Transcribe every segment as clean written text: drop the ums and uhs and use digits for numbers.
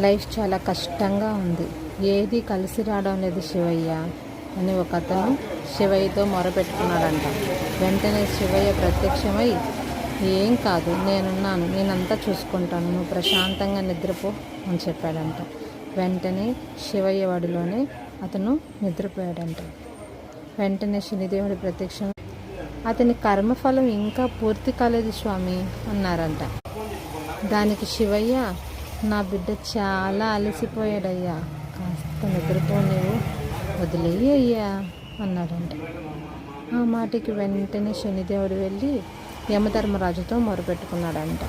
Life చాలా కష్టంగా ఉంది, ఏది కలిసి రావడం లేదు శివయ్య అని ఒక అతను శివయ్యతో మొరపెట్టుకున్నాడంట. వెంటనే శివయ్య ప్రత్యక్షమై, ఏం కాదు, నేనున్నాను, నేనంతా చూసుకుంటాను, నువ్వు ప్రశాంతంగా నిద్రపో అని చెప్పాడంట. వెంటనే శివయ్య వాడిలోనే అతను నిద్రపోయాడంట. వెంటనే శనిదేవుడి ప్రత్యక్షం, అతని కర్మఫలం ఇంకా పూర్తి కాలేదు స్వామి అన్నారంట. దానికి శివయ్య, నా బిడ్డ చాలా అలసిపోయాడయ్యా, కాస్త నిద్రపో, నీవు వదిలేయి అయ్యా అన్నాడంట. ఆ మాటకి వెంటనే శనిదేవుడు వెళ్ళి యమధర్మరాజుతో మొరపెట్టుకున్నాడంట.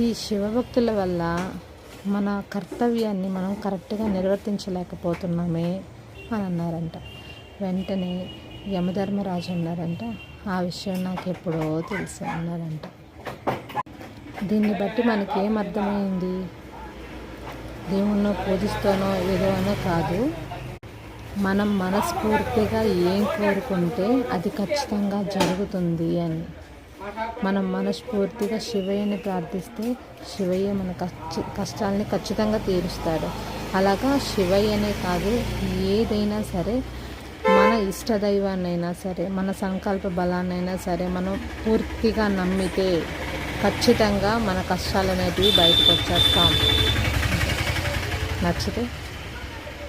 ఈ శివభక్తుల వల్ల మన కర్తవ్యాన్ని మనం కరెక్ట్గా నిర్వర్తించలేకపోతున్నామే అని అన్నారంట. వెంటనే యమధర్మరాజు అన్నారంట, ఆ విషయం నాకు ఎప్పుడో తెలుసు అన్నారంట. దీన్ని బట్టి మనకేం అర్థమైంది? దేవుణ్ణి పూజిస్తానో ఏదో అనో కాదు, మనం మనస్ఫూర్తిగా ఏం కోరుకుంటే అది ఖచ్చితంగా జరుగుతుంది అని. మనం మనస్ఫూర్తిగా శివయ్యని ప్రార్థిస్తే శివయ్య మన కష్టాలని ఖచ్చితంగా తీరుస్తాడు. అలాగా శివయ్యనే కాదు, ఏదైనా సరే, మన ఇష్టదైవాన్నైనా సరే, మన సంకల్ప బలాన్నైనా సరే మనం పూర్తిగా నమ్మితే ఖచ్చితంగా మన కష్టాలు అనేటివి బయటకు వచ్చేస్తాం. నచ్చితే